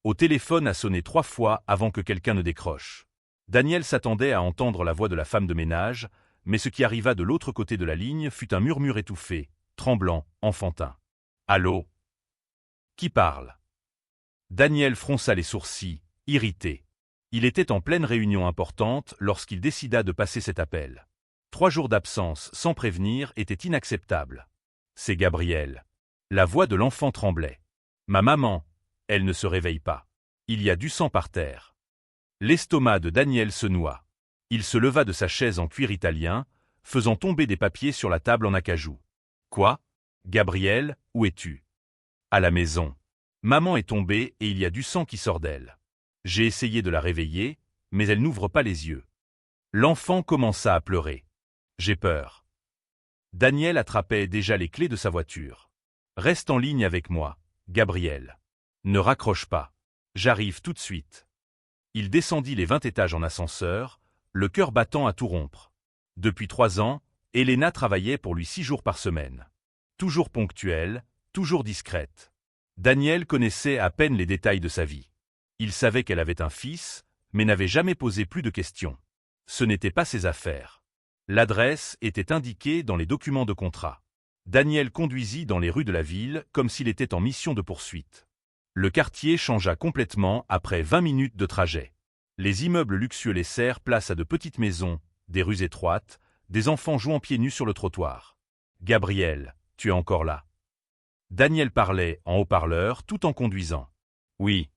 Au téléphone a sonné 3 fois avant que quelqu'un ne décroche. Daniel s'attendait à entendre la voix de la femme de ménage, mais ce qui arriva de l'autre côté de la ligne fut un murmure étouffé, tremblant, enfantin. « Allô ? Qui parle ?» Daniel fronça les sourcils, irrité. Il était en pleine réunion importante lorsqu'il décida de passer cet appel. 3 jours d'absence sans prévenir étaient inacceptables. C'est Gabrielle. La voix de l'enfant tremblait. « Ma maman !» Elle ne se réveille pas. Il y a du sang par terre. L'estomac de Daniel se noua. Il se leva de sa chaise en cuir italien, faisant tomber des papiers sur la table en acajou. « Quoi ? Gabrielle, où es-tu ? » « À la maison. Maman est tombée et il y a du sang qui sort d'elle. J'ai essayé de la réveiller, mais elle n'ouvre pas les yeux. » L'enfant commença à pleurer. « J'ai peur. » Daniel attrapait déjà les clés de sa voiture. « Reste en ligne avec moi, Gabrielle. Ne raccroche pas. J'arrive tout de suite. » Il descendit les 20 étages en ascenseur, le cœur battant à tout rompre. Depuis 3 ans, Elena travaillait pour lui 6 jours par semaine. Toujours ponctuelle, toujours discrète. Daniel connaissait à peine les détails de sa vie. Il savait qu'elle avait un fils, mais n'avait jamais posé plus de questions. Ce n'était pas ses affaires. L'adresse était indiquée dans les documents de contrat. Daniel conduisit dans les rues de la ville comme s'il était en mission de poursuite. Le quartier changea complètement après 20 minutes de trajet. Les immeubles luxueux laissèrent place à de petites maisons, des rues étroites, des enfants jouant pieds nus sur le trottoir. « Gabrielle, tu es encore là ?» Daniel parlait en haut-parleur tout en conduisant. « Oui.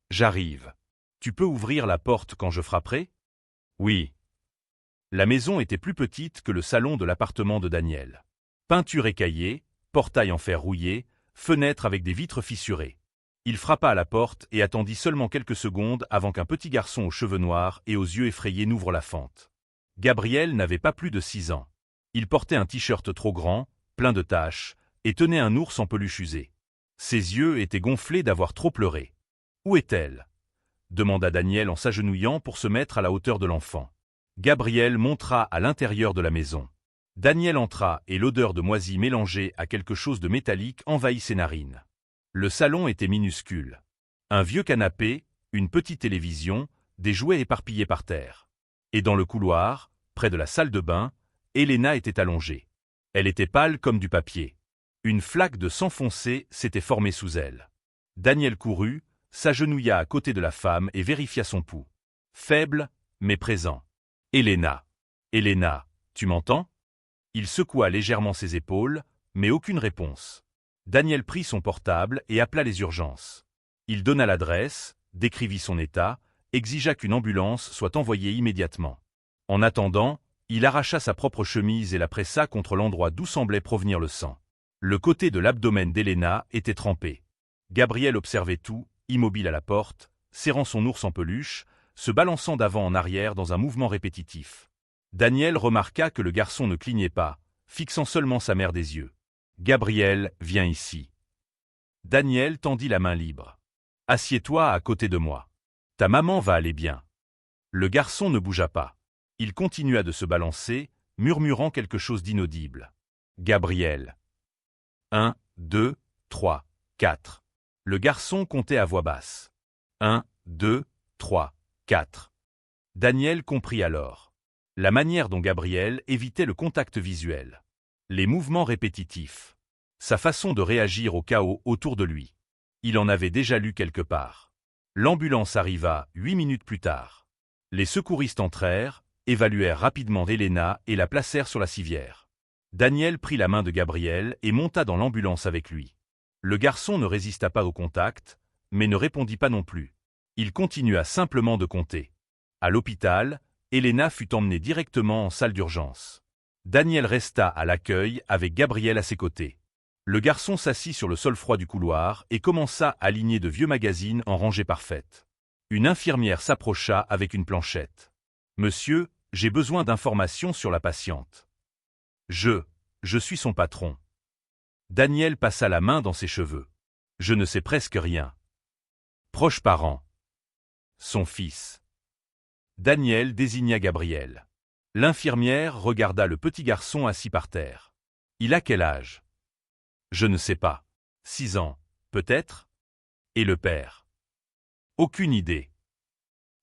J'arrive. Tu peux ouvrir la porte quand je frapperai ? » « Oui. » La maison était plus petite que le salon de l'appartement de Daniel. Peinture écaillée, portail en fer rouillé, fenêtre avec des vitres fissurées. Il frappa à la porte et attendit seulement quelques secondes avant qu'un petit garçon aux cheveux noirs et aux yeux effrayés n'ouvre la fente. Gabriel n'avait pas plus de 6 ans. Il portait un t-shirt trop grand, plein de taches, et tenait un ours en peluche usé. Ses yeux étaient gonflés d'avoir trop pleuré. « Où est-elle » demanda Daniel en s'agenouillant pour se mettre à la hauteur de l'enfant. Gabriel montra à l'intérieur de la maison. Daniel entra et l'odeur de moisi mélangée à quelque chose de métallique envahit ses narines. Le salon était minuscule. Un vieux canapé, une petite télévision, des jouets éparpillés par terre. Et dans le couloir, près de la salle de bain, Elena était allongée. Elle était pâle comme du papier. Une flaque de sang foncé s'était formée sous elle. Daniel courut, s'agenouilla à côté de la femme et vérifia son pouls. Faible, mais présent. « Elena. Elena, tu m'entends ?» Il secoua légèrement ses épaules, mais aucune réponse. Daniel prit son portable et appela les urgences. Il donna l'adresse, décrivit son état, exigea qu'une ambulance soit envoyée immédiatement. En attendant, il arracha sa propre chemise et la pressa contre l'endroit d'où semblait provenir le sang. Le côté de l'abdomen d'Elena était trempé. Gabriel observait tout, immobile à la porte, serrant son ours en peluche, se balançant d'avant en arrière dans un mouvement répétitif. Daniel remarqua que le garçon ne clignait pas, fixant seulement sa mère des yeux. « Gabriel, viens ici. » Daniel tendit la main libre. « Assieds-toi à côté de moi. Ta maman va aller bien. » Le garçon ne bougea pas. Il continua de se balancer, murmurant quelque chose d'inaudible. « Gabriel. 1, 2, 3, 4. » Le garçon comptait à voix basse. 1, 2, 3, 4. Daniel comprit alors. La manière dont Gabriel évitait le contact visuel. Les mouvements répétitifs. Sa façon de réagir au chaos autour de lui. Il en avait déjà lu quelque part. L'ambulance arriva 8 minutes plus tard. Les secouristes entrèrent, évaluèrent rapidement Elena et la placèrent sur la civière. Daniel prit la main de Gabriel et monta dans l'ambulance avec lui. Le garçon ne résista pas au contact, mais ne répondit pas non plus. Il continua simplement de compter. À l'hôpital, Elena fut emmenée directement en salle d'urgence. Daniel resta à l'accueil avec Gabriel à ses côtés. Le garçon s'assit sur le sol froid du couloir et commença à aligner de vieux magazines en rangée parfaite. Une infirmière s'approcha avec une planchette. « Monsieur, j'ai besoin d'informations sur la patiente. »« Je suis son patron. » Daniel passa la main dans ses cheveux. « Je ne sais presque rien. »« Proche parent. »« Son fils. » Daniel désigna Gabriel. L'infirmière regarda le petit garçon assis par terre. « Il a quel âge ? » ?»« Je ne sais pas. 6 ans, peut-être ? » « Et le père ? Aucune idée.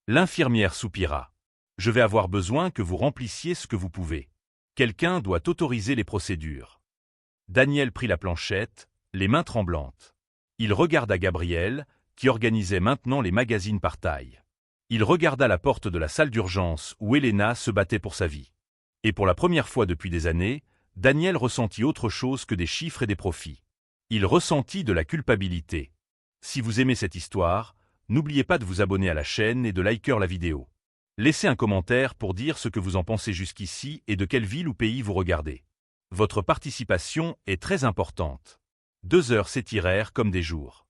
L'infirmière soupira. Je vais avoir besoin que vous remplissiez ce que vous pouvez. Quelqu'un doit autoriser les procédures. Daniel prit la planchette, les mains tremblantes. Il regarda Gabriel, qui organisait maintenant les magazines par taille. Il regarda la porte de la salle d'urgence où Elena se battait pour sa vie. Et pour la première fois depuis des années, Daniel ressentit autre chose que des chiffres et des profits. Il ressentit de la culpabilité. Si vous aimez cette histoire, n'oubliez pas de vous abonner à la chaîne et de liker la vidéo. Laissez un commentaire pour dire ce que vous en pensez jusqu'ici et de quelle ville ou pays vous regardez. Votre participation est très importante. 2 heures s'étirèrent comme des jours.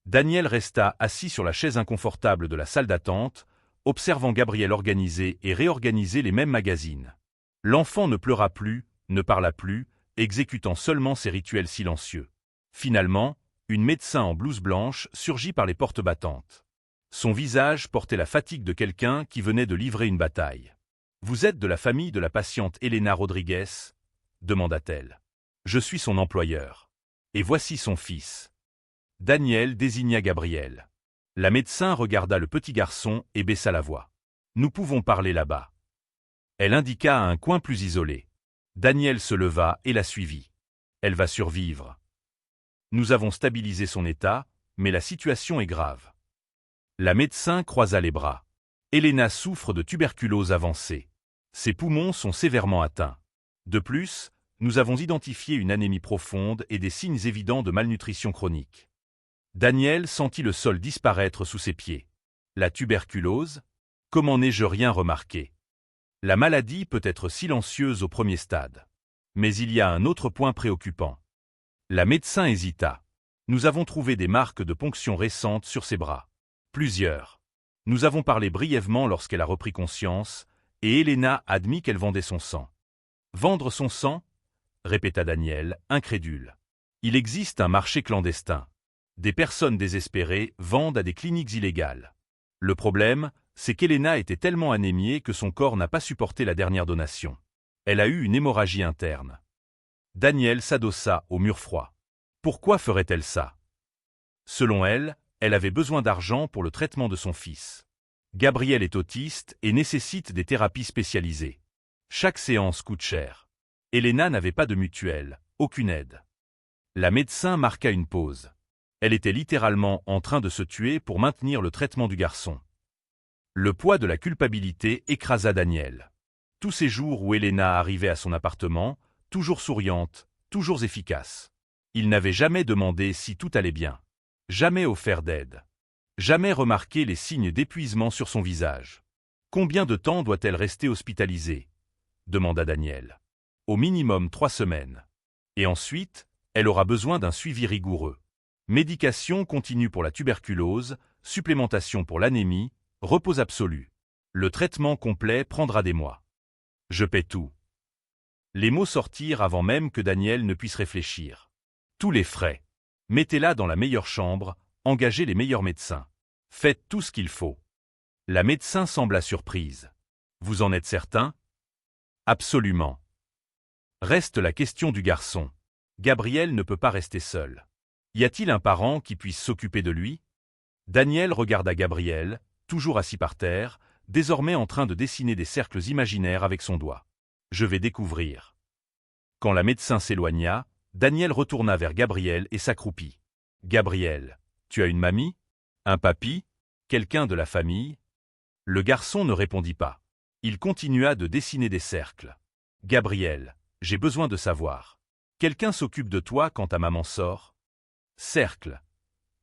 Daniel resta assis sur la chaise inconfortable de la salle d'attente, observant Gabriel organiser et réorganiser les mêmes magazines. L'enfant ne pleura plus, ne parla plus, exécutant seulement ses rituels silencieux. Finalement, une médecin en blouse blanche surgit par les portes battantes. Son visage portait la fatigue de quelqu'un qui venait de livrer une bataille. « Vous êtes de la famille de la patiente Elena Rodriguez ?» demanda-t-elle. « Je suis son employeur. Et voici son fils. » Daniel désigna Gabriel. La médecin regarda le petit garçon et baissa la voix. « Nous pouvons parler là-bas. » Elle indiqua à un coin plus isolé. Daniel se leva et la suivit. « Elle va survivre. Nous avons stabilisé son état, mais la situation est grave. » La médecin croisa les bras. Elena souffre de tuberculose avancée. Ses poumons sont sévèrement atteints. De plus, nous avons identifié une anémie profonde et des signes évidents de malnutrition chronique. Daniel sentit le sol disparaître sous ses pieds. La tuberculose? Comment n'ai-je rien remarqué? La maladie peut être silencieuse au premier stade. Mais il y a un autre point préoccupant. La médecin hésita. Nous avons trouvé des marques de ponction récentes sur ses bras. Plusieurs. Nous avons parlé brièvement lorsqu'elle a repris conscience, et Elena admit qu'elle vendait son sang. Vendre son sang? Répéta Daniel, incrédule. Il existe un marché clandestin. Des personnes désespérées vendent à des cliniques illégales. Le problème, c'est qu'Elena était tellement anémiée que son corps n'a pas supporté la dernière donation. Elle a eu une hémorragie interne. Daniel s'adossa au mur froid. Pourquoi ferait-elle ça? Selon elle, elle avait besoin d'argent pour le traitement de son fils. Gabriel est autiste et nécessite des thérapies spécialisées. Chaque séance coûte cher. Elena n'avait pas de mutuelle, aucune aide. La médecin marqua une pause. Elle était littéralement en train de se tuer pour maintenir le traitement du garçon. Le poids de la culpabilité écrasa Daniel. Tous ces jours où Elena arrivait à son appartement, toujours souriante, toujours efficace. Il n'avait jamais demandé si tout allait bien. Jamais offert d'aide. Jamais remarqué les signes d'épuisement sur son visage. Combien de temps doit-elle rester hospitalisée? Demanda Daniel. Au minimum 3 semaines. Et ensuite, elle aura besoin d'un suivi rigoureux. Médication continue pour la tuberculose, supplémentation pour l'anémie, repos absolu. Le traitement complet prendra des mois. Je paie tout. Les mots sortirent avant même que Daniel ne puisse réfléchir. Tous les frais. Mettez-la dans la meilleure chambre, engagez les meilleurs médecins. Faites tout ce qu'il faut. La médecin sembla surprise. Vous en êtes certain? Absolument. Reste la question du garçon. Gabriel ne peut pas rester seul. Y a-t-il un parent qui puisse s'occuper de lui? Daniel regarda Gabriel, toujours assis par terre, désormais en train de dessiner des cercles imaginaires avec son doigt. Je vais découvrir. Quand la médecin s'éloigna, Daniel retourna vers Gabriel et s'accroupit. Gabriel, tu as une mamie? Un papy? Quelqu'un de la famille? Le garçon ne répondit pas. Il continua de dessiner des cercles. Gabriel, j'ai besoin de savoir. Quelqu'un s'occupe de toi quand ta maman sort? Cercle,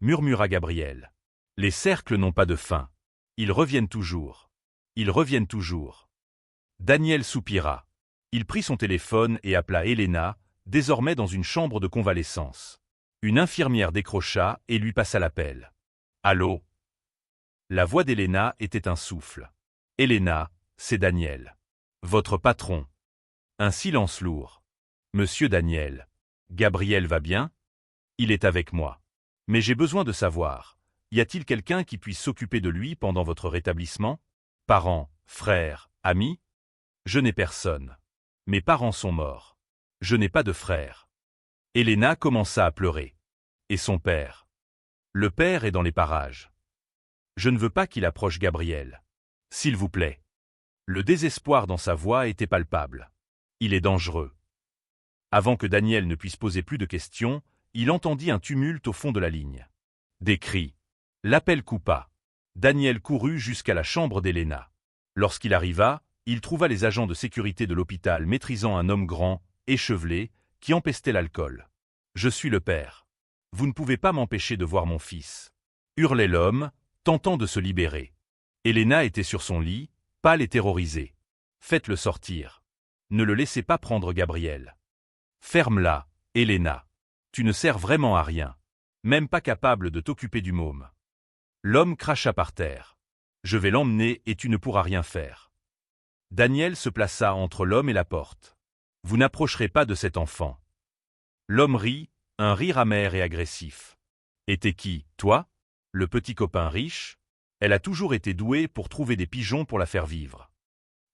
murmura Gabriel. Les cercles n'ont pas de fin. Ils reviennent toujours. Ils reviennent toujours. Daniel soupira. Il prit son téléphone et appela Elena, désormais dans une chambre de convalescence. Une infirmière décrocha et lui passa l'appel. Allô? La voix d'Elena était un souffle. Elena, c'est Daniel. Votre patron. Un silence lourd. Monsieur Daniel. Gabriel va bien? Il est avec moi. Mais j'ai besoin de savoir. Y a-t-il quelqu'un qui puisse s'occuper de lui pendant votre rétablissement? Parents, frères, amis? Je n'ai personne. Mes parents sont morts. Je n'ai pas de frère. Elena commença à pleurer. Et son père? Le père est dans les parages. Je ne veux pas qu'il approche Gabriel. S'il vous plaît. Le désespoir dans sa voix était palpable. Il est dangereux. Avant que Daniel ne puisse poser plus de questions, il entendit un tumulte au fond de la ligne. Des cris. L'appel coupa. Daniel courut jusqu'à la chambre d'Elena. Lorsqu'il arriva, il trouva les agents de sécurité de l'hôpital maîtrisant un homme grand, échevelé, qui empestait l'alcool. « Je suis le père. Vous ne pouvez pas m'empêcher de voir mon fils. » hurlait l'homme, tentant de se libérer. Elena était sur son lit, pâle et terrorisée. « Faites-le sortir. Ne le laissez pas prendre Gabriel. Ferme-la, Elena. Tu ne sers vraiment à rien. Même pas capable de t'occuper du môme. » L'homme cracha par terre. « Je vais l'emmener et tu ne pourras rien faire. » Daniel se plaça entre l'homme et la porte. « Vous n'approcherez pas de cet enfant. » L'homme rit, un rire amer et agressif. « Et t'es qui, toi? Le petit copain riche? Elle a toujours été douée pour trouver des pigeons pour la faire vivre.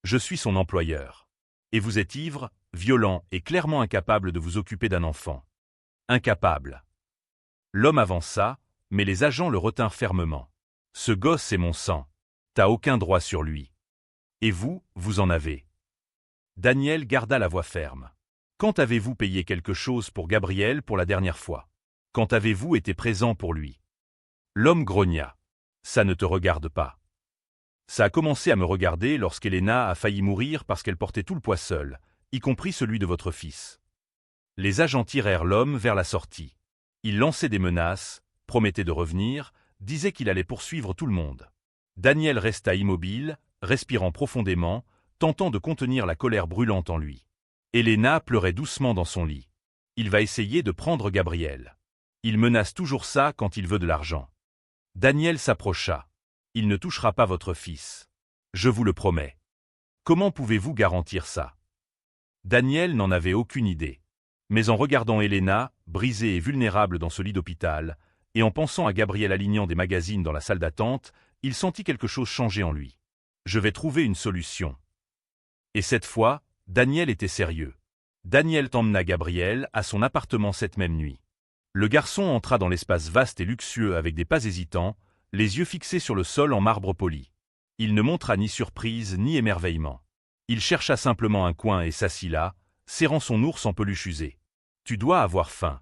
Je suis son employeur. Et vous êtes ivre, violent et clairement incapable de vous occuper d'un enfant. Incapable. » L'homme avança, mais les agents le retinrent fermement. « Ce gosse est mon sang. T'as aucun droit sur lui. Et vous, vous en avez. » Daniel garda la voix ferme. « Quand avez-vous payé quelque chose pour Gabriel pour la dernière fois? Quand avez-vous été présent pour lui? » L'homme grogna. « Ça ne te regarde pas. » Ça a commencé à me regarder lorsqu'Elena a failli mourir parce qu'elle portait tout le poids seule, y compris celui de votre fils. Les agents tirèrent l'homme vers la sortie. Il lançait des menaces, promettait de revenir, disait qu'il allait poursuivre tout le monde. Daniel resta immobile, respirant profondément, tentant de contenir la colère brûlante en lui. Elena pleurait doucement dans son lit. Il va essayer de prendre Gabriel. Il menace toujours ça quand il veut de l'argent. Daniel s'approcha. Il ne touchera pas votre fils. Je vous le promets. Comment pouvez-vous garantir ça? Daniel n'en avait aucune idée. Mais en regardant Elena, brisée et vulnérable dans ce lit d'hôpital, et en pensant à Gabriel alignant des magazines dans la salle d'attente, il sentit quelque chose changer en lui. Je vais trouver une solution. Et cette fois, Daniel était sérieux. Daniel emmena Gabriel à son appartement cette même nuit. Le garçon entra dans l'espace vaste et luxueux avec des pas hésitants, les yeux fixés sur le sol en marbre poli. Il ne montra ni surprise ni émerveillement. Il chercha simplement un coin et s'assit là, serrant son ours en peluche usée. « Tu dois avoir faim. »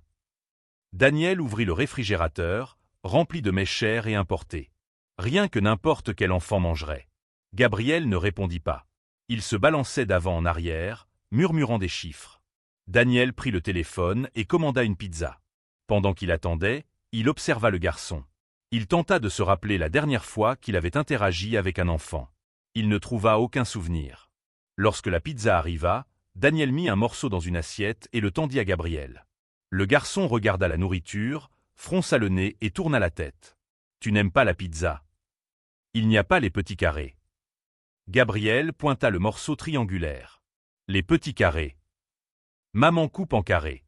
Daniel ouvrit le réfrigérateur, rempli de mets chers et importés. Rien que n'importe quel enfant mangerait. Gabriel ne répondit pas. Il se balançait d'avant en arrière, murmurant des chiffres. Daniel prit le téléphone et commanda une pizza. Pendant qu'il attendait, il observa le garçon. Il tenta de se rappeler la dernière fois qu'il avait interagi avec un enfant. Il ne trouva aucun souvenir. Lorsque la pizza arriva, Daniel mit un morceau dans une assiette et le tendit à Gabriel. Le garçon regarda la nourriture, fronça le nez et tourna la tête. « Tu n'aimes pas la pizza? Il n'y a pas les petits carrés. » Gabriel pointa le morceau triangulaire. « Les petits carrés. Maman coupe en carrés.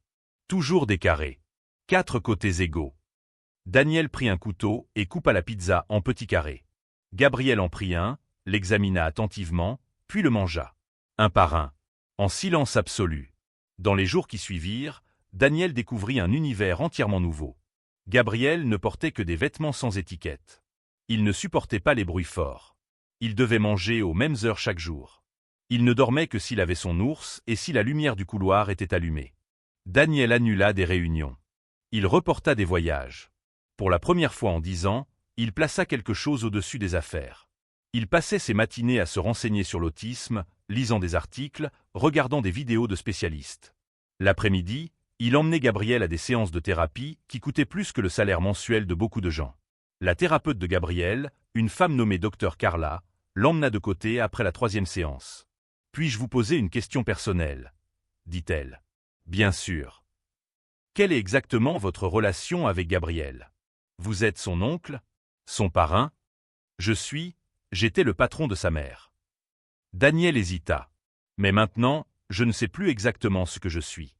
Toujours des carrés. 4 côtés égaux. » Daniel prit un couteau et coupa la pizza en petits carrés. Gabriel en prit un, l'examina attentivement, puis le mangea. Un par un. En silence absolu. Dans les jours qui suivirent, Daniel découvrit un univers entièrement nouveau. Gabriel ne portait que des vêtements sans étiquette. Il ne supportait pas les bruits forts. Il devait manger aux mêmes heures chaque jour. Il ne dormait que s'il avait son ours et si la lumière du couloir était allumée. Daniel annula des réunions. Il reporta des voyages. Pour la première fois en 10 ans, il plaça quelque chose au-dessus des affaires. Il passait ses matinées à se renseigner sur l'autisme, lisant des articles, regardant des vidéos de spécialistes. L'après-midi, il emmenait Gabriel à des séances de thérapie qui coûtaient plus que le salaire mensuel de beaucoup de gens. La thérapeute de Gabriel, une femme nommée Dr Carla, l'emmena de côté après la 3e séance. « Puis-je vous poser une question personnelle ?» dit-elle. « Bien sûr. Quelle est exactement votre relation avec Gabriel? Vous êtes son oncle? Son parrain? J'étais le patron de sa mère. » Daniel hésita. « Mais maintenant, je ne sais plus exactement ce que je suis. »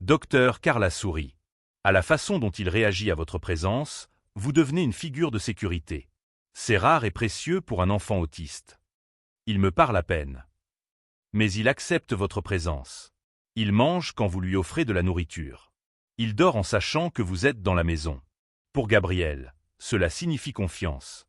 Docteur Carla sourit. « À la façon dont il réagit à votre présence, vous devenez une figure de sécurité. C'est rare et précieux pour un enfant autiste. Il me parle à peine. Mais il accepte votre présence. Il mange quand vous lui offrez de la nourriture. Il dort en sachant que vous êtes dans la maison. Pour Gabriel, cela signifie confiance.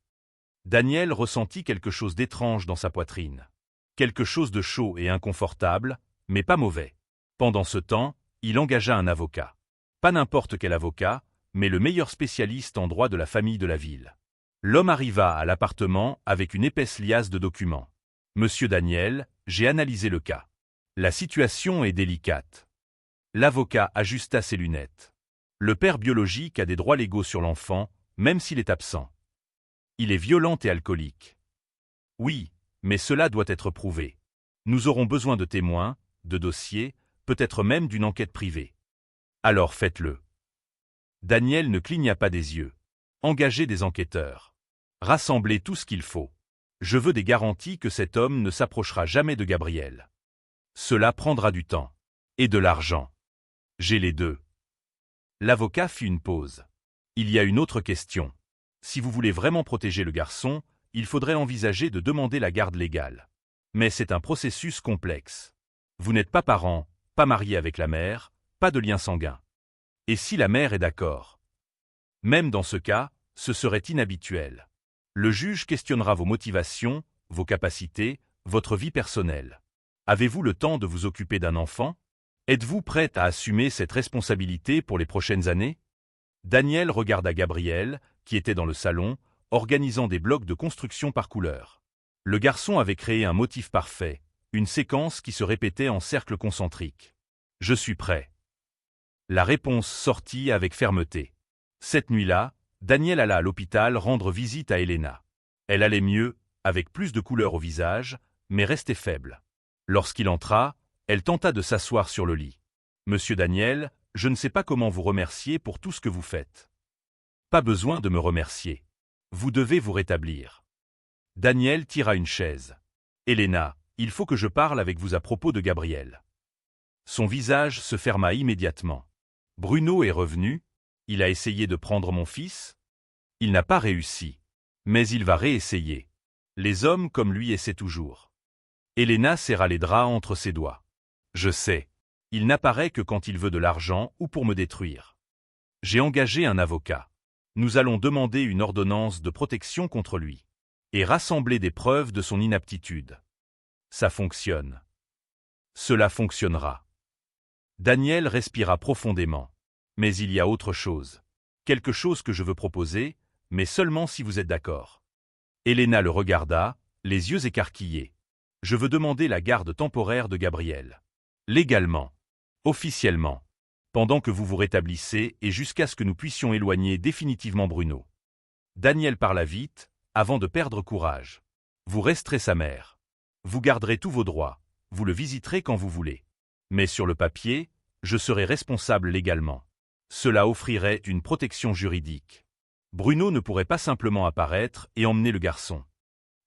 Daniel ressentit quelque chose d'étrange dans sa poitrine. Quelque chose de chaud et inconfortable, mais pas mauvais. Pendant ce temps, il engagea un avocat. Pas n'importe quel avocat, mais le meilleur spécialiste en droit de la famille de la ville. L'homme arriva à l'appartement avec une épaisse liasse de documents. « Monsieur Daniel, j'ai analysé le cas. La situation est délicate. » L'avocat ajusta ses lunettes. Le père biologique a des droits légaux sur l'enfant, même s'il est absent. Il est violent et alcoolique. Oui, mais cela doit être prouvé. Nous aurons besoin de témoins, de dossiers, peut-être même d'une enquête privée. Alors faites-le. Daniel ne cligna pas des yeux. Engagez des enquêteurs. Rassemblez tout ce qu'il faut. Je veux des garanties que cet homme ne s'approchera jamais de Gabriel. Cela prendra du temps. Et de l'argent. J'ai les deux. L'avocat fit une pause. Il y a une autre question. Si vous voulez vraiment protéger le garçon, il faudrait envisager de demander la garde légale. Mais c'est un processus complexe. Vous n'êtes pas parent, pas marié avec la mère, pas de lien sanguin. Et si la mère est d'accord? Même dans ce cas, ce serait inhabituel. Le juge questionnera vos motivations, vos capacités, votre vie personnelle. Avez-vous le temps de vous occuper d'un enfant? Êtes-vous prête à assumer cette responsabilité pour les prochaines années? Daniel regarda Gabriel, qui était dans le salon, organisant des blocs de construction par couleur. Le garçon avait créé un motif parfait, une séquence qui se répétait en cercle concentrique. « Je suis prêt. » La réponse sortit avec fermeté. Cette nuit-là, Daniel alla à l'hôpital rendre visite à Elena. Elle allait mieux, avec plus de couleur au visage, mais restait faible. Lorsqu'il entra, elle tenta de s'asseoir sur le lit. « Monsieur Daniel, je ne sais pas comment vous remercier pour tout ce que vous faites. » « Pas besoin de me remercier. Vous devez vous rétablir. » Daniel tira une chaise. « Elena, il faut que je parle avec vous à propos de Gabriel. » Son visage se ferma immédiatement. « Bruno est revenu. Il a essayé de prendre mon fils. Il n'a pas réussi. Mais il va réessayer. Les hommes comme lui essaient toujours. » Elena serra les draps entre ses doigts. « Je sais. Il n'apparaît que quand il veut de l'argent ou pour me détruire. J'ai engagé un avocat. Nous allons demander une ordonnance de protection contre lui. Et rassembler des preuves de son inaptitude. Ça fonctionne. Cela fonctionnera. » Daniel respira profondément. « Mais il y a autre chose. Quelque chose que je veux proposer, mais seulement si vous êtes d'accord. » Elena le regarda, les yeux écarquillés. « Je veux demander la garde temporaire de Gabriel. Légalement. Officiellement. Pendant que vous vous rétablissez et jusqu'à ce que nous puissions éloigner définitivement Bruno. » Daniel parla vite, avant de perdre courage. « Vous resterez sa mère. Vous garderez tous vos droits, vous le visiterez quand vous voulez. Mais sur le papier, je serai responsable légalement. Cela offrirait une protection juridique. Bruno ne pourrait pas simplement apparaître et emmener le garçon. »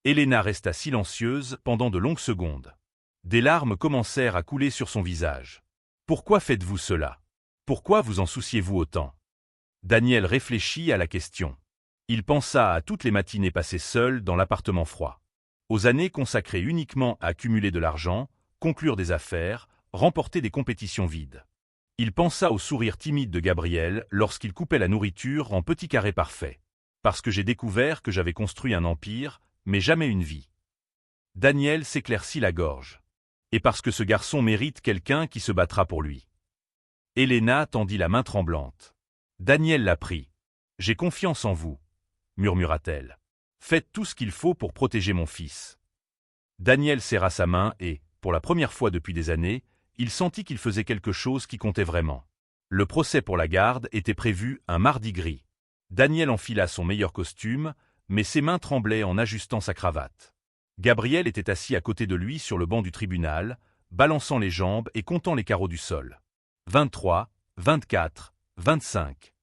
Elena resta silencieuse pendant de longues secondes. Des larmes commencèrent à couler sur son visage. « Pourquoi faites-vous cela? Pourquoi vous en souciez-vous autant? » Daniel réfléchit à la question. Il pensa à toutes les matinées passées seul dans l'appartement froid. Aux années consacrées uniquement à accumuler de l'argent, conclure des affaires, remporter des compétitions vides. Il pensa au sourire timide de Gabriel lorsqu'il coupait la nourriture en petits carrés parfaits. Parce que j'ai découvert que j'avais construit un empire, mais jamais une vie. Daniel s'éclaircit la gorge. Et parce que ce garçon mérite quelqu'un qui se battra pour lui. Elena tendit la main tremblante. Daniel la prit. « J'ai confiance en vous, » murmura-t-elle. « Faites tout ce qu'il faut pour protéger mon fils. » Daniel serra sa main et, pour la première fois depuis des années, il sentit qu'il faisait quelque chose qui comptait vraiment. Le procès pour la garde était prévu un mardi gris. Daniel enfila son meilleur costume, mais ses mains tremblaient en ajustant sa cravate. Gabriel était assis à côté de lui sur le banc du tribunal, balançant les jambes et comptant les carreaux du sol. 23, 24, 25.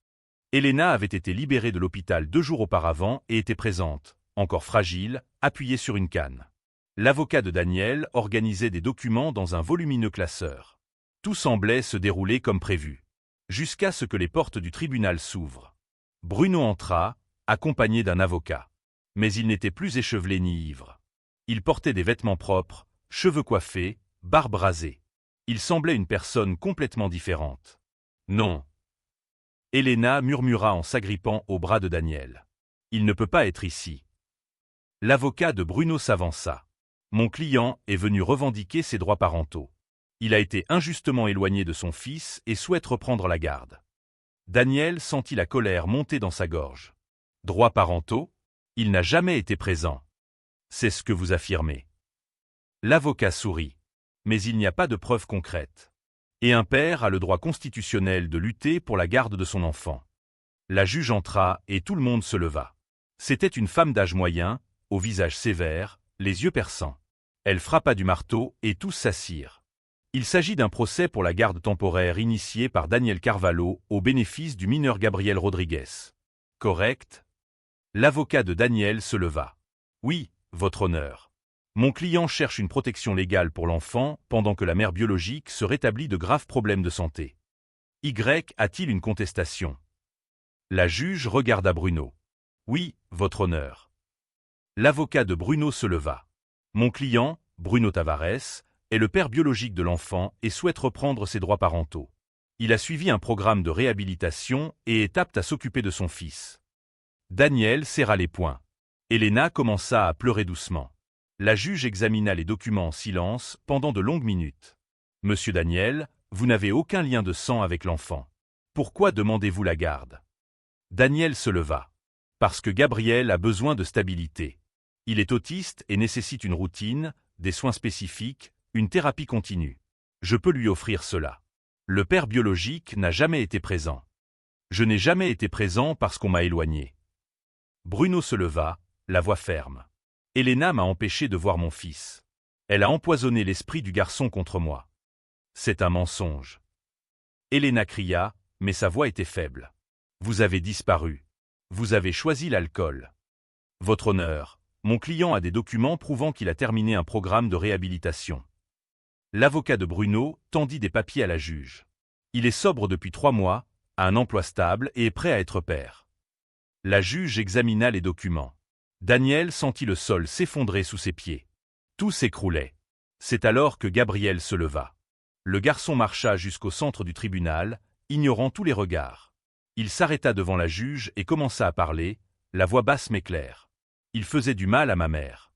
Elena avait été libérée de l'hôpital 2 jours auparavant et était présente, encore fragile, appuyée sur une canne. L'avocat de Daniel organisait des documents dans un volumineux classeur. Tout semblait se dérouler comme prévu. Jusqu'à ce que les portes du tribunal s'ouvrent. Bruno entra, accompagné d'un avocat. Mais il n'était plus échevelé ni ivre. Il portait des vêtements propres, cheveux coiffés, barbe rasée. Il semblait une personne complètement différente. « Non. » Elena murmura en s'agrippant au bras de Daniel. « Il ne peut pas être ici. » L'avocat de Bruno s'avança. Mon client est venu revendiquer ses droits parentaux. Il a été injustement éloigné de son fils et souhaite reprendre la garde. Daniel sentit la colère monter dans sa gorge. Droits parentaux? Il n'a jamais été présent. C'est ce que vous affirmez. L'avocat sourit. Mais il n'y a pas de preuves concrètes. Et un père a le droit constitutionnel de lutter pour la garde de son enfant. La juge entra et tout le monde se leva. C'était une femme d'âge moyen, au visage sévère, les yeux perçants. Elle frappa du marteau et tous s'assirent. Il s'agit d'un procès pour la garde temporaire initié par Daniel Carvalho au bénéfice du mineur Gabriel Rodriguez. Correct? L'avocat de Daniel se leva. Oui, votre honneur. Mon client cherche une protection légale pour l'enfant pendant que la mère biologique se rétablit de graves problèmes de santé. Y a-t-il une contestation? La juge regarda Bruno. Oui, votre honneur. L'avocat de Bruno se leva. Mon client, Bruno Tavares, est le père biologique de l'enfant et souhaite reprendre ses droits parentaux. Il a suivi un programme de réhabilitation et est apte à s'occuper de son fils. Daniel serra les poings. Elena commença à pleurer doucement. La juge examina les documents en silence pendant de longues minutes. Monsieur Daniel, vous n'avez aucun lien de sang avec l'enfant. Pourquoi demandez-vous la garde? Daniel se leva. Parce que Gabriel a besoin de stabilité. Il est autiste et nécessite une routine, des soins spécifiques, une thérapie continue. Je peux lui offrir cela. Le père biologique n'a jamais été présent. Je n'ai jamais été présent parce qu'on m'a éloigné. Bruno se leva, la voix ferme. Elena m'a empêché de voir mon fils. Elle a empoisonné l'esprit du garçon contre moi. C'est un mensonge. Elena cria, mais sa voix était faible. Vous avez disparu. Vous avez choisi l'alcool. Votre honneur, mon client a des documents prouvant qu'il a terminé un programme de réhabilitation. L'avocat de Bruno tendit des papiers à la juge. Il est sobre depuis 3 mois, a un emploi stable et est prêt à être père. La juge examina les documents. Daniel sentit le sol s'effondrer sous ses pieds. Tout s'écroulait. C'est alors que Gabriel se leva. Le garçon marcha jusqu'au centre du tribunal, ignorant tous les regards. Il s'arrêta devant la juge et commença à parler, la voix basse mais claire. Il faisait du mal à ma mère.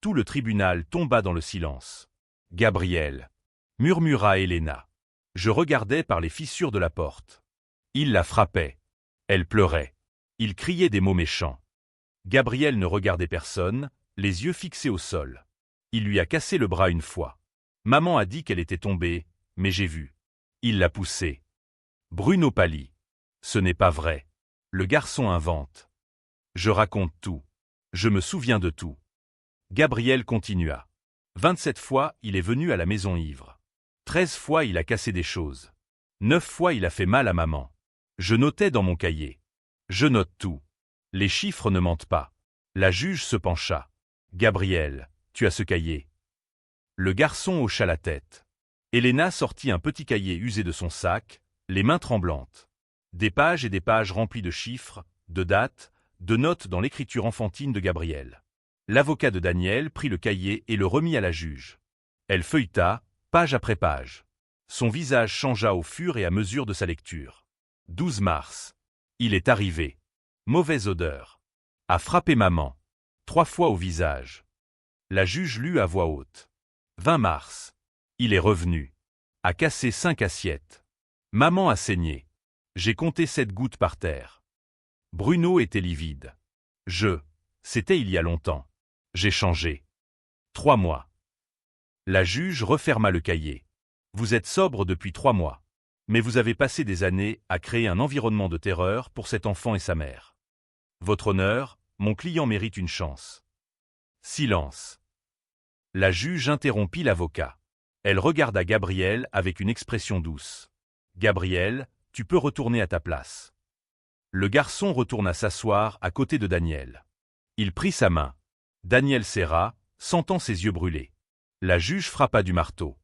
Tout le tribunal tomba dans le silence. Gabriel, murmura Elena. Je regardais par les fissures de la porte. Il la frappait. Elle pleurait. Il criait des mots méchants. Gabriel ne regardait personne, les yeux fixés au sol. Il lui a cassé le bras une fois. Maman a dit qu'elle était tombée, mais j'ai vu. Il l'a poussée. Bruno pâlit. Ce n'est pas vrai. Le garçon invente. Je raconte tout. Je me souviens de tout. Gabriel continua. 27 fois, il est venu à la maison ivre. 13 fois, il a cassé des choses. 9 fois, il a fait mal à maman. Je notais dans mon cahier. Je note tout. Les chiffres ne mentent pas. La juge se pencha. Gabriel, tu as ce cahier. Le garçon hocha la tête. Elena sortit un petit cahier usé de son sac, les mains tremblantes. Des pages et des pages remplies de chiffres, de dates, de notes dans l'écriture enfantine de Gabriel. L'avocat de Daniel prit le cahier et le remit à la juge. Elle feuilleta, page après page. Son visage changea au fur et à mesure de sa lecture. 12 mars. Il est arrivé. Mauvaise odeur. A frappé maman. 3 fois au visage. La juge lut à voix haute. 20 mars. Il est revenu. A cassé 5 assiettes. Maman a saigné. J'ai compté 7 gouttes par terre. Bruno était livide. C'était il y a longtemps. J'ai changé. 3 mois. La juge referma le cahier. Vous êtes sobre depuis 3 mois. Mais vous avez passé des années à créer un environnement de terreur pour cet enfant et sa mère. Votre honneur, mon client mérite une chance. Silence. La juge interrompit l'avocat. Elle regarda Gabriel avec une expression douce. Gabriel, tu peux retourner à ta place. Le garçon retourna s'asseoir à côté de Daniel. Il prit sa main. Daniel serra, sentant ses yeux brûler. La juge frappa du marteau.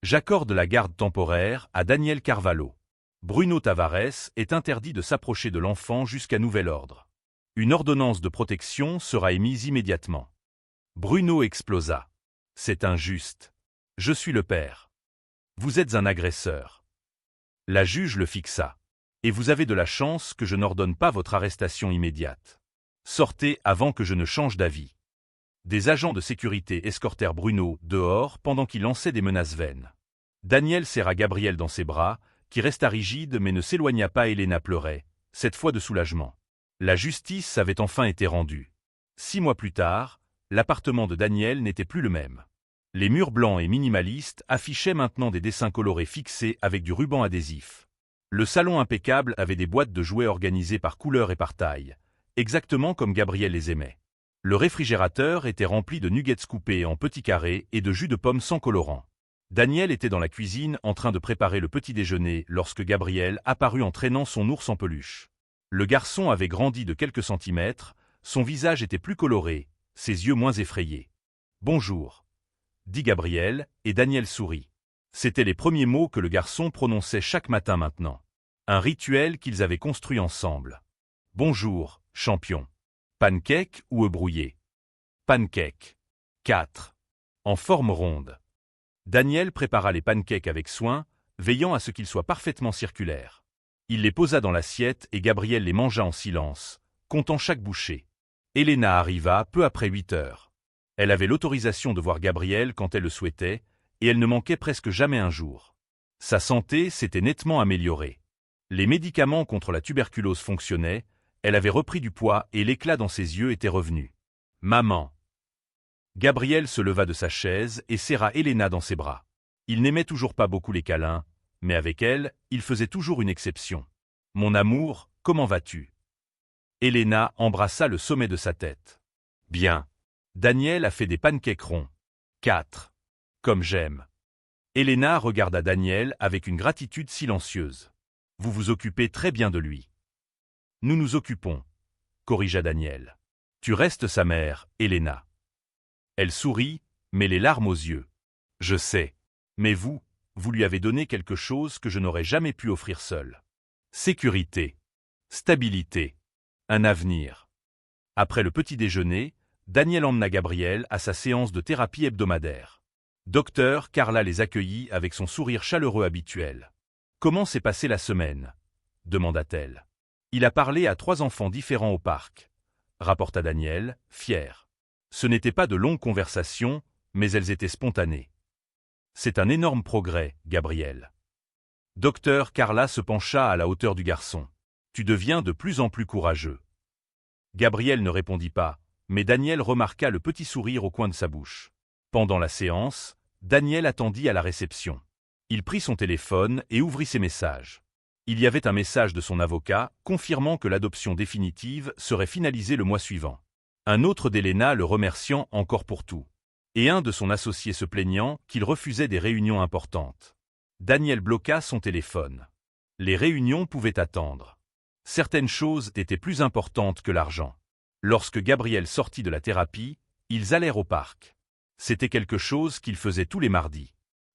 J'accorde la garde temporaire à Daniel Carvalho. Bruno Tavares est interdit de s'approcher de l'enfant jusqu'à nouvel ordre. Une ordonnance de protection sera émise immédiatement. Bruno explosa. C'est injuste. Je suis le père. Vous êtes un agresseur. La juge le fixa. Et vous avez de la chance que je n'ordonne pas votre arrestation immédiate. Sortez avant que je ne change d'avis. Des agents de sécurité escortèrent Bruno dehors pendant qu'il lançait des menaces vaines. Daniel serra Gabriel dans ses bras, qui resta rigide mais ne s'éloigna pas. Elena pleurait, cette fois de soulagement. La justice avait enfin été rendue. 6 mois plus tard, l'appartement de Daniel n'était plus le même. Les murs blancs et minimalistes affichaient maintenant des dessins colorés fixés avec du ruban adhésif. Le salon impeccable avait des boîtes de jouets organisées par couleur et par taille, exactement comme Gabriel les aimait. Le réfrigérateur était rempli de nuggets coupés en petits carrés et de jus de pomme sans colorant. Daniel était dans la cuisine en train de préparer le petit déjeuner lorsque Gabriel apparut en traînant son ours en peluche. Le garçon avait grandi de quelques centimètres, son visage était plus coloré, ses yeux moins effrayés. « Bonjour », dit Gabriel, et Daniel sourit. C'étaient les premiers mots que le garçon prononçait chaque matin maintenant. Un rituel qu'ils avaient construit ensemble. « Bonjour, champion. Pancake ou œuf brouillé ?»« Pancake. » 4. En forme ronde. Daniel prépara les pancakes avec soin, veillant à ce qu'ils soient parfaitement circulaires. Il les posa dans l'assiette et Gabriel les mangea en silence, comptant chaque bouchée. Elena arriva peu après 8 heures. Elle avait l'autorisation de voir Gabriel quand elle le souhaitait, et elle ne manquait presque jamais un jour. Sa santé s'était nettement améliorée. Les médicaments contre la tuberculose fonctionnaient, elle avait repris du poids et l'éclat dans ses yeux était revenu. « Maman !» Gabriel se leva de sa chaise et serra Elena dans ses bras. Il n'aimait toujours pas beaucoup les câlins, mais avec elle, il faisait toujours une exception. « Mon amour, comment vas-tu » Elena embrassa le sommet de sa tête. « Bien. » Daniel a fait des pancakes ronds. 4. Comme j'aime. Elena regarda Daniel avec une gratitude silencieuse. « Vous vous occupez très bien de lui. »« Nous nous occupons, » corrigea Daniel. « Tu restes sa mère, Elena. » Elle sourit, mais les larmes aux yeux. « Je sais. Mais vous lui avez donné quelque chose que je n'aurais jamais pu offrir seul. Sécurité. Stabilité. Un avenir. » Après le petit déjeuner, Daniel emmena Gabriel à sa séance de thérapie hebdomadaire. Docteur Carla les accueillit avec son sourire chaleureux habituel. « Comment s'est passée la semaine ?» demanda-t-elle. « Il a parlé à 3 enfants différents au parc, » rapporta Daniel, fier. Ce n'étaient pas de longues conversations, mais elles étaient spontanées. « C'est un énorme progrès, Gabriel. » Docteur Carla se pencha à la hauteur du garçon. « Tu deviens de plus en plus courageux. » Gabriel ne répondit pas, mais Daniel remarqua le petit sourire au coin de sa bouche. Pendant la séance, Daniel attendit à la réception. Il prit son téléphone et ouvrit ses messages. Il y avait un message de son avocat confirmant que l'adoption définitive serait finalisée le mois suivant. Un autre d'Elena le remerciant encore pour tout. Et un de son associé se plaignant qu'il refusait des réunions importantes. Daniel bloqua son téléphone. Les réunions pouvaient attendre. Certaines choses étaient plus importantes que l'argent. Lorsque Gabriel sortit de la thérapie, ils allèrent au parc. C'était quelque chose qu'ils faisaient tous les mardis.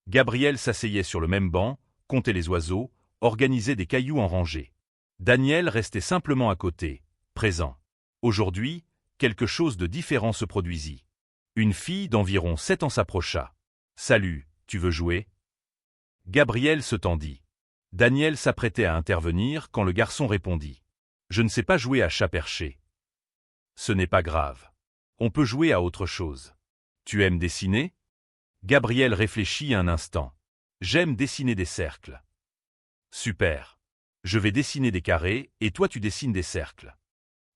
Gabriel s'asseyait sur le même banc, comptait les oiseaux, organisait des cailloux en rangée. Daniel restait simplement à côté, présent. Aujourd'hui, quelque chose de différent se produisit. Une fille d'environ 7 ans s'approcha. « Salut, tu veux jouer ?» Gabriel se tendit. Daniel s'apprêtait à intervenir quand le garçon répondit. « Je ne sais pas jouer à chat perché. »« Ce n'est pas grave. On peut jouer à autre chose. Tu aimes dessiner ?» Gabriel réfléchit un instant. « J'aime dessiner des cercles. »« Super. Je vais dessiner des carrés et toi tu dessines des cercles. »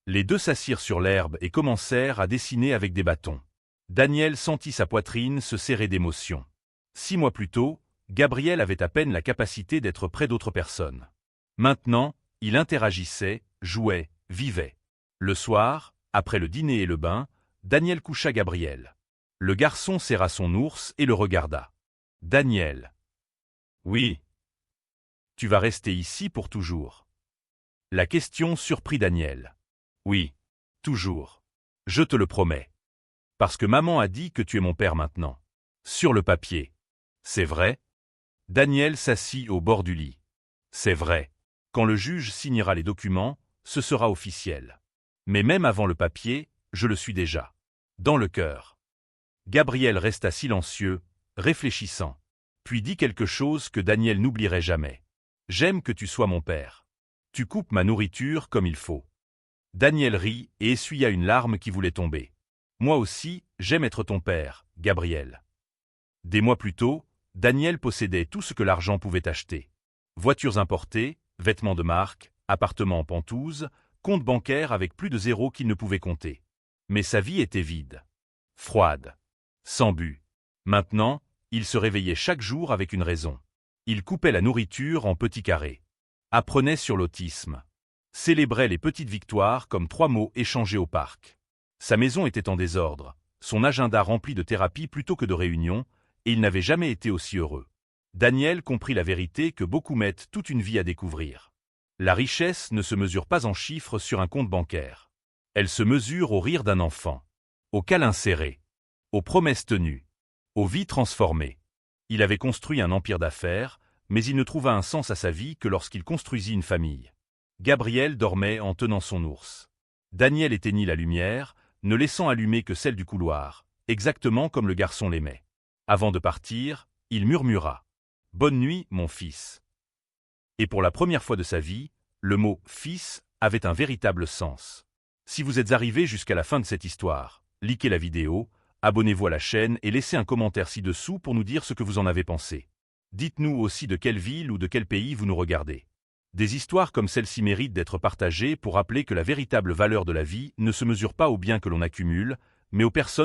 Les deux s'assirent sur l'herbe et commencèrent à dessiner avec des bâtons. Daniel sentit sa poitrine se serrer d'émotion. 6 mois plus tôt, Gabriel avait à peine la capacité d'être près d'autres personnes. Maintenant, il interagissait, jouait, vivait. Le soir, après le dîner et le bain, Daniel coucha Gabriel. Le garçon serra son ours et le regarda. « Daniel. »« Oui. »« Tu vas rester ici pour toujours. » La question surprit Daniel. « Oui. Toujours. Je te le promets. Parce que maman a dit que tu es mon père maintenant. Sur le papier. C'est vrai ?» Daniel s'assit au bord du lit. « C'est vrai. Quand le juge signera les documents, ce sera officiel. Mais même avant le papier, je le suis déjà. Dans le cœur. » Gabriel resta silencieux, réfléchissant. Puis dit quelque chose que Daniel n'oublierait jamais. « J'aime que tu sois mon père. Tu coupes ma nourriture comme il faut. » Daniel rit et essuya une larme qui voulait tomber. « Moi aussi, j'aime être ton père, Gabriel. Des mois plus tôt, Daniel possédait tout ce que l'argent pouvait acheter. Voitures importées, vêtements de marque, appartements en pentouse, compte bancaire avec plus de zéro qu'il ne pouvait compter. Mais sa vie était vide. Froide. Sans but. Maintenant, il se réveillait chaque jour avec une raison. Il coupait la nourriture en petits carrés. Apprenait sur l'autisme. Célébrait les petites victoires comme 3 mots échangés au parc. Sa maison était en désordre, son agenda rempli de thérapies plutôt que de réunions, et il n'avait jamais été aussi heureux. Daniel comprit la vérité que beaucoup mettent toute une vie à découvrir. La richesse ne se mesure pas en chiffres sur un compte bancaire. Elle se mesure au rire d'un enfant, aux câlins serrés, aux promesses tenues, aux vies transformées. Il avait construit un empire d'affaires, mais il ne trouva un sens à sa vie que lorsqu'il construisit une famille. Gabriel dormait en tenant son ours. Daniel éteignit la lumière, ne laissant allumer que celle du couloir, exactement comme le garçon l'aimait. Avant de partir, il murmura « Bonne nuit, mon fils ». Et pour la première fois de sa vie, le mot « fils » avait un véritable sens. Si vous êtes arrivé jusqu'à la fin de cette histoire, likez la vidéo, abonnez-vous à la chaîne et laissez un commentaire ci-dessous pour nous dire ce que vous en avez pensé. Dites-nous aussi de quelle ville ou de quel pays vous nous regardez. Des histoires comme celle-ci méritent d'être partagées pour rappeler que la véritable valeur de la vie ne se mesure pas aux biens que l'on accumule, mais aux personnes